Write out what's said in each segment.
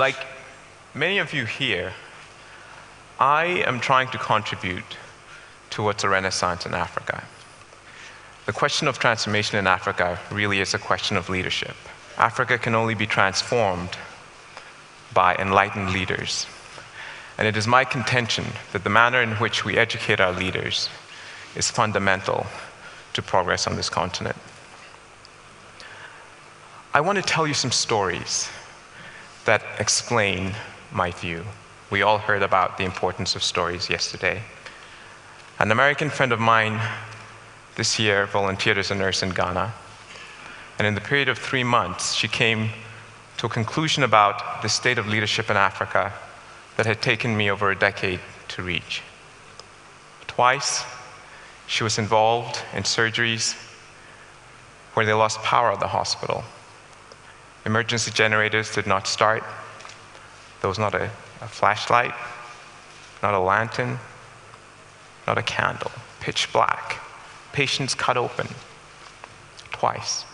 Like many of you here, I am trying to contribute towards a renaissance in Africa. The question of transformation in Africa really is a question of leadership. Africa can only be transformed by enlightened leaders. And it is my contention that the manner in which we educate our leaders is fundamental to progress on this continent. I want to tell you some stories that explain my view. We all heard about the importance of stories yesterday. An American friend of mine this year volunteered as a nurse in Ghana. And in the period of 3 months, she came to a conclusion about the state of leadership in Africa that had taken me over a decade to reach. Twice, she was involved in surgeries where they lost power at the hospital. Emergency generators did not start. There was not a flashlight, not a lantern, not a candle, pitch black. Patients cut open, twice.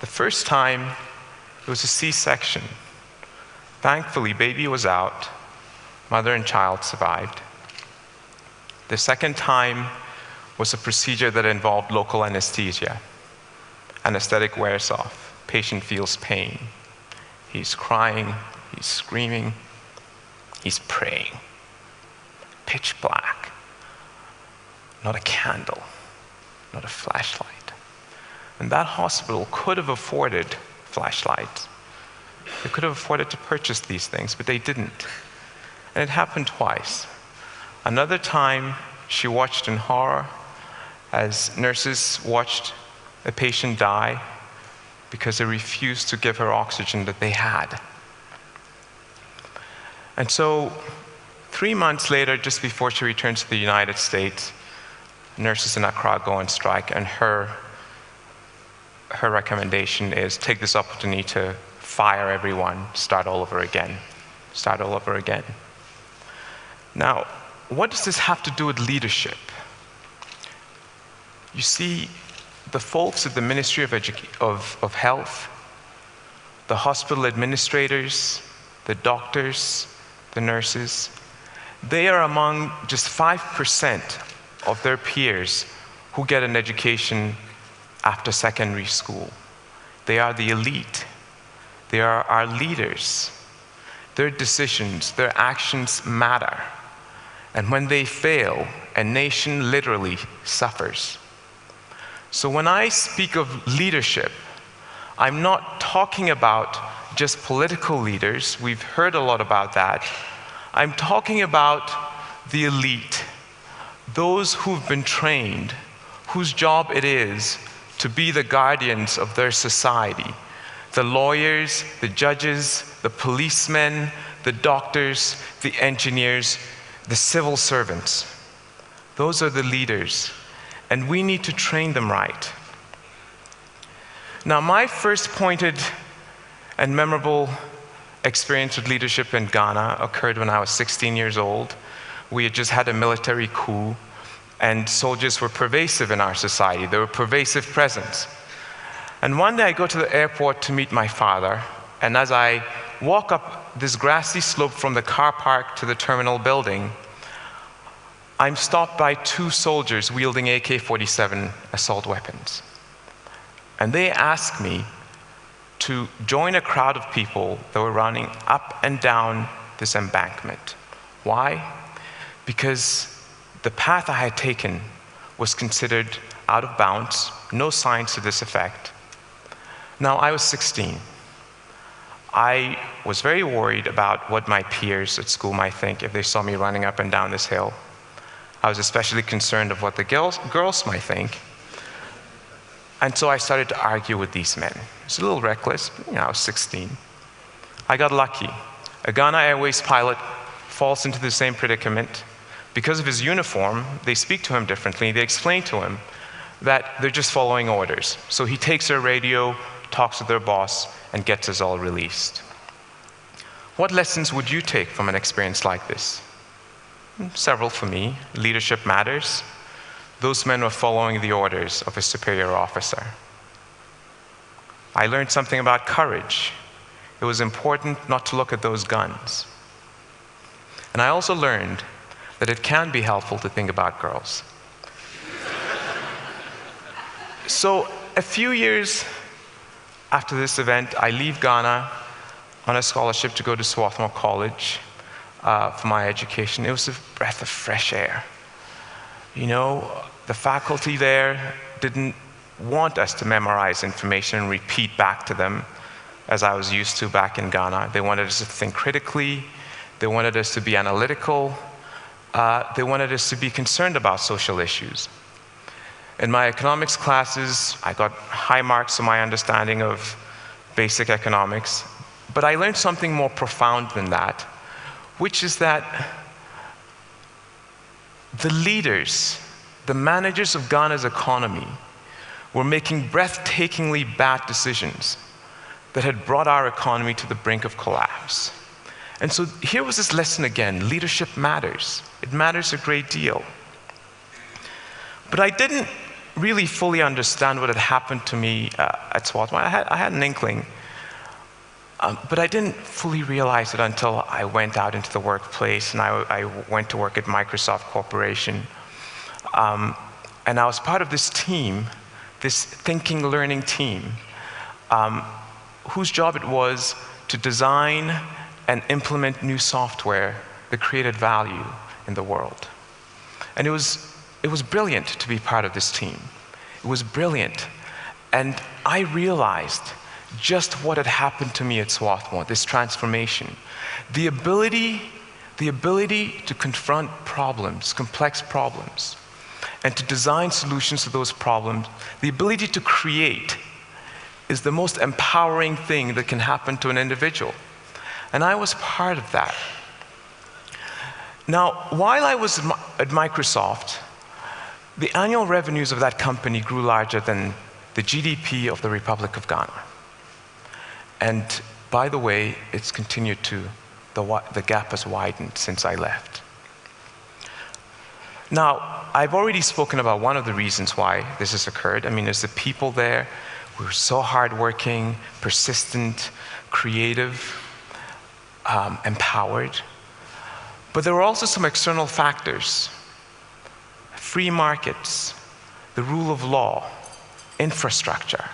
The first time, it was a C-section. Thankfully, baby was out. Mother and child survived. The second time was a procedure that involved local anesthesia. Anesthetic wears off. Patient feels pain. He's crying, he's screaming, he's praying. Pitch black. Not a candle, not a flashlight. And that hospital could have afforded flashlights. They could have afforded to purchase these things, but they didn't. And it happened twice. Another time, she watched in horror as nurses watched a patient die because they refused to give her oxygen that they had. And so, 3 months later, just before she returned to the United States, nurses in Accra go on strike, and her recommendation is take this opportunity to fire everyone, start all over again. Start all over again. Now, what does this have to do with leadership? You see, the folks at the Ministry of Health, the hospital administrators, the doctors, the nurses, they are among just 5% of their peers who get an education after secondary school. They are the elite. They are our leaders. Their decisions, their actions matter. And when they fail, a nation literally suffers. So when I speak of leadership, I'm not talking about just political leaders. We've heard a lot about that. I'm talking about the elite, those who've been trained, whose job it is to be the guardians of their society. The lawyers, the judges, the policemen, the doctors, the engineers, the civil servants. Those are the leaders, and we need to train them right. Now, my first pointed and memorable experience with leadership in Ghana occurred when I was 16 years old. We had just had a military coup, and soldiers were pervasive in our society. They were a pervasive presence. And one day I go to the airport to meet my father, and as I walk up this grassy slope from the car park to the terminal building, I'm stopped by 2 soldiers wielding AK-47 assault weapons. And they ask me to join a crowd of people that were running up and down this embankment. Why? Because the path I had taken was considered out of bounds, no signs to this effect. Now, I was 16. I was very worried about what my peers at school might think if they saw me running up and down this hill. I was especially concerned of what the girls might think. And so I started to argue with these men. It's a little reckless, but I was 16. I got lucky. A Ghana Airways pilot falls into the same predicament. Because of his uniform, they speak to him differently. They explain to him that they're just following orders. So he takes their radio, talks to their boss, and gets us all released. What lessons would you take from an experience like this? Several for me. Leadership matters. Those men were following the orders of a superior officer. I learned something about courage. it was important not to look at those guns. And I also learned that it can be helpful to think about girls. So a few years after this event, I leave Ghana on a scholarship to go to Swarthmore College for my education. It was a breath of fresh air. You know, the faculty there didn't want us to memorize information and repeat back to them as I was used to back in Ghana. They wanted us to think critically. They wanted us to be analytical. They wanted us to be concerned about social issues. In my economics classes, I got high marks on my understanding of basic economics, but I learned something more profound than that, which is that the leaders, the managers of Ghana's economy, were making breathtakingly bad decisions that had brought our economy to the brink of collapse. And so here was this lesson again: leadership matters. It matters a great deal. But I didn't really fully understand what had happened to me at Swarthmore. I had an inkling, but I didn't fully realize it until I went out into the workplace, and I went to work at Microsoft Corporation. And I was part of this team, this thinking, learning team, whose job it was to design and implement new software that created value in the world. And it was brilliant to be part of this team. It was brilliant. And I realized just what had happened to me at Swarthmore, this transformation. The ability to confront problems, complex problems, and to design solutions to those problems, the ability to create, is the most empowering thing that can happen to an individual. And I was part of that. Now, while I was at Microsoft, the annual revenues of that company grew larger than the GDP of the Republic of Ghana. And by the way, it's continued to, the gap has widened since I left. Now, I've already spoken about one of the reasons why this has occurred. I mean, there's the people there who are so hardworking, persistent, creative, empowered. But there were also some external factors: free markets, the rule of law, infrastructure.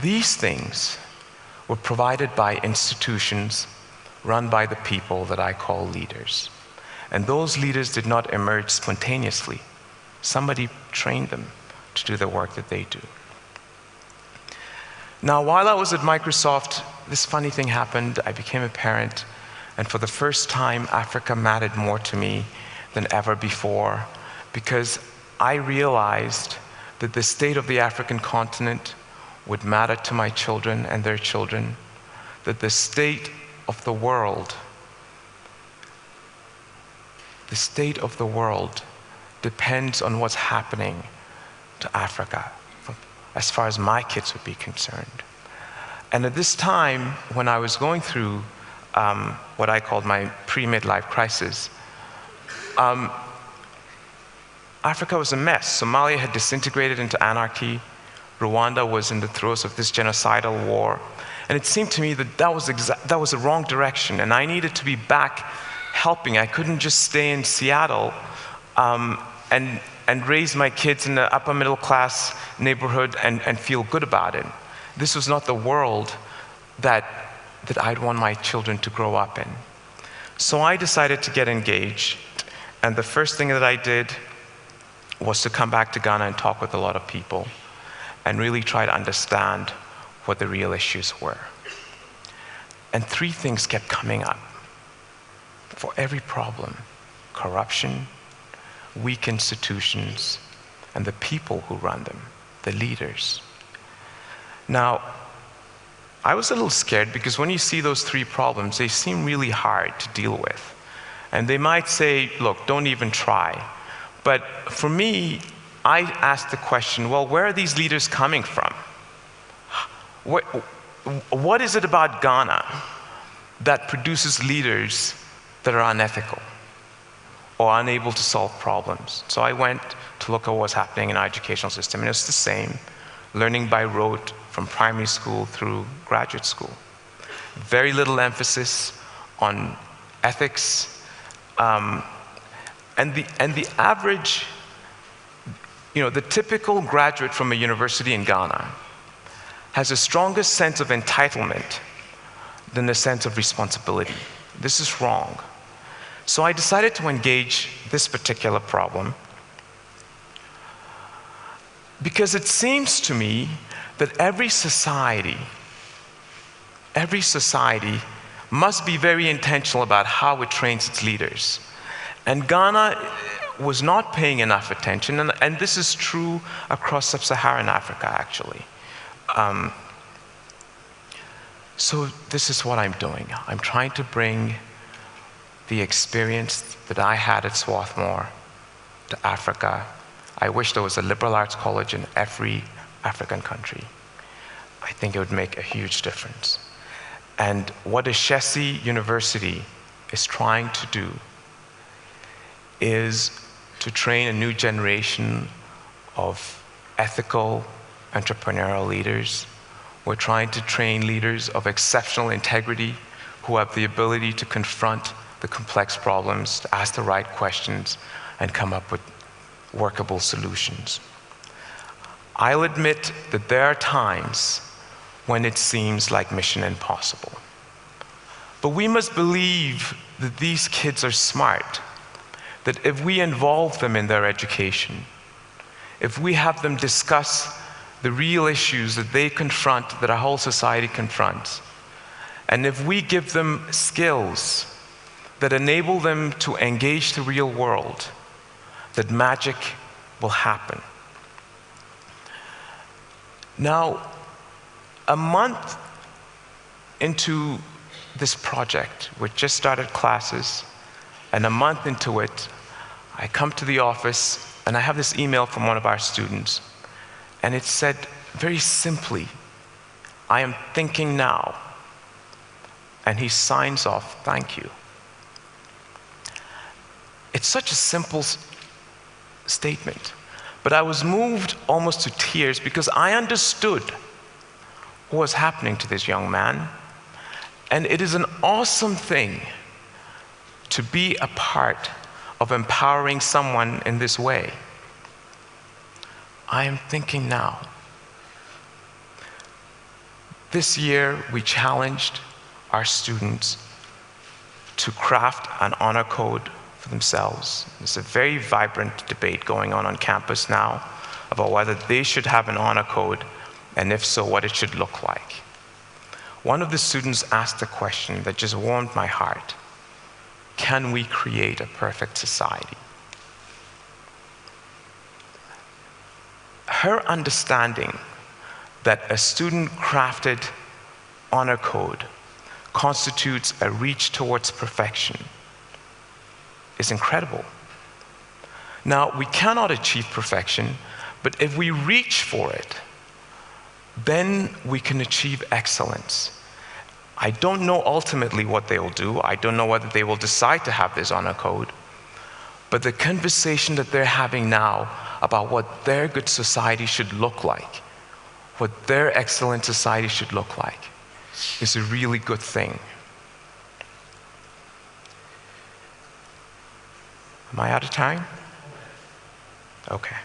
These things were provided by institutions run by the people that I call leaders. And those leaders did not emerge spontaneously. Somebody trained them to do the work that they do. Now, while I was at Microsoft, this funny thing happened. I became a parent, and for the first time, Africa mattered more to me than ever before, because I realized that the state of the African continent would matter to my children and their children, that the state of the world depends on what's happening to Africa, as far as my kids would be concerned. And at this time, when I was going through what I called my pre-midlife crisis, Africa was a mess. Somalia had disintegrated into anarchy. Rwanda was in the throes of this genocidal war. And it seemed to me that that was the wrong direction, and I needed to be back helping. I couldn't just stay in Seattle and raise my kids in the upper middle class neighborhood and feel good about it. This was not the world that I'd want my children to grow up in. So I decided to get engaged, and the first thing that I did was to come back to Ghana and talk with a lot of people and really try to understand what the real issues were. And three things kept coming up for every problem: corruption, weak institutions, and the people who run them, the leaders. Now, I was a little scared, because when you see those three problems, they seem really hard to deal with. And they might say, look, don't even try. But for me, I asked the question, well, where are these leaders coming from? What is it about Ghana that produces leaders that are unethical or unable to solve problems? So I went to look at what was happening in our educational system, and it's the same, learning by rote from primary school through graduate school. very little emphasis on ethics, and the average, the typical graduate from a university in Ghana has a stronger sense of entitlement than a sense of responsibility. This is wrong. So I decided to engage this particular problem because it seems to me that every society must be very intentional about how it trains its leaders. And Ghana was not paying enough attention, and this is true across sub-Saharan Africa, actually. So this is what I'm doing. I'm trying to bring the experience that I had at Swarthmore to Africa. I wish there was a liberal arts college in every African country. I think it would make a huge difference. And what Ashesi University is trying to do is to train a new generation of ethical, entrepreneurial leaders. We're trying to train leaders of exceptional integrity who have the ability to confront the complex problems, to ask the right questions, and come up with workable solutions. I'll admit that there are times when it seems like mission impossible. But we must believe that these kids are smart, that if we involve them in their education, if we have them discuss the real issues that they confront, that our whole society confronts, and if we give them skills that enable them to engage the real world, that magic will happen. Now, a month into this project, we just started classes, and a month into it, I come to the office and I have this email from one of our students, and it said very simply, "I am thinking now." And he signs off, "Thank you." It's such a simple statement, but I was moved almost to tears because I understood what was happening to this young man. And it is an awesome thing to be a part of empowering someone in this way. I am thinking now. This year, we challenged our students to craft an honor code for themselves. There's a very vibrant debate going on campus now about whether they should have an honor code, and if so, what it should look like. One of the students asked a question that just warmed my heart. Can we create a perfect society? Her understanding that a student-crafted honor code constitutes a reach towards perfection is incredible. Now, we cannot achieve perfection, but if we reach for it, then we can achieve excellence. I don't know ultimately what they will do. I don't know whether they will decide to have this honor code, but the conversation that they're having now about what their good society should look like, what their excellent society should look like, is a really good thing. Am I out of time? Okay.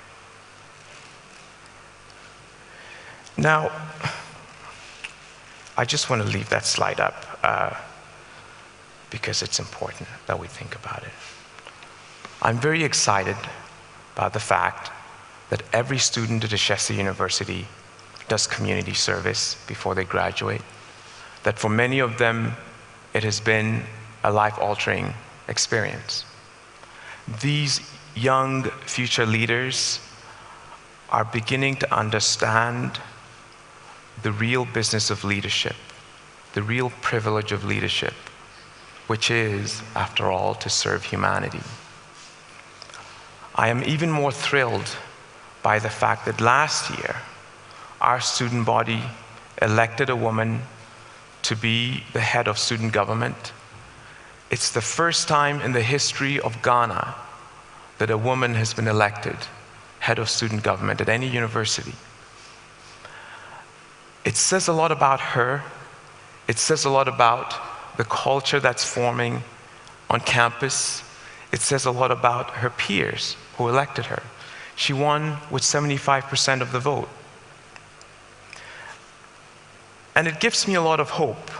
Now, I just want to leave that slide up because it's important that we think about it. I'm very excited about the fact that every student at Ashesi University does community service before they graduate, that for many of them, it has been a life-altering experience. These young future leaders are beginning to understand the real business of leadership, the real privilege of leadership, which is, after all, to serve humanity. I am even more thrilled by the fact that last year, our student body elected a woman to be the head of student government. It's the first time in the history of Ghana that a woman has been elected head of student government at any university. It says a lot about her. It says a lot about the culture that's forming on campus. It says a lot about her peers who elected her. She won with 75% of the vote. And it gives me a lot of hope.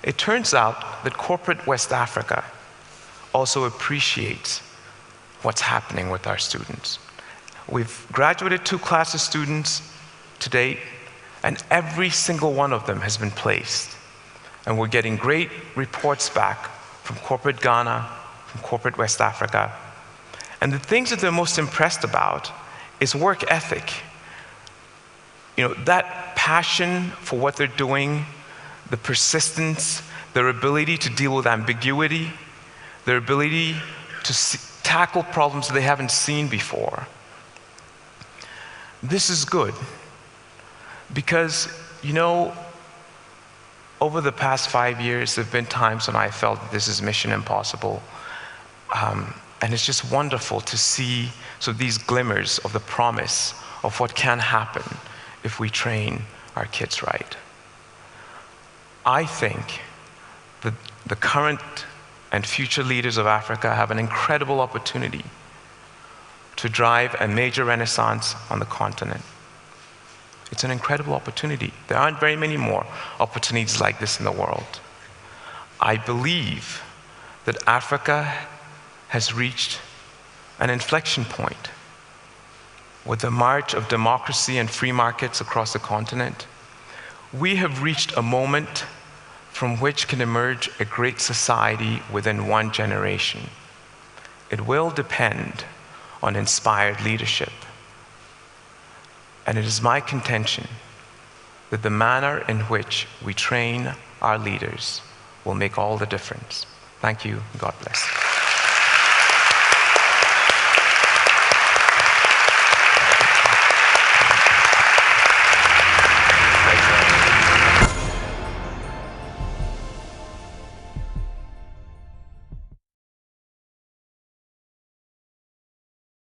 It turns out that corporate West Africa also appreciates what's happening with our students. We've graduated 2 classes of students to date, and every single one of them has been placed. And we're getting great reports back from corporate Ghana, from corporate West Africa. And the things that they're most impressed about is work ethic. That passion for what they're doing, the persistence, their ability to deal with ambiguity, their ability to tackle problems that they haven't seen before. This is good because, over the past 5 years, there have been times when I felt that this is mission impossible. And it's just wonderful to see these glimmers of the promise of what can happen if we train our kids right. I think that the current and future leaders of Africa have an incredible opportunity to drive a major renaissance on the continent. It's an incredible opportunity. There aren't very many more opportunities like this in the world. I believe that Africa has reached an inflection point with the march of democracy and free markets across the continent. We have reached a moment from which can emerge a great society within one generation. It will depend on inspired leadership. And it is my contention that the manner in which we train our leaders will make all the difference. Thank you. God bless.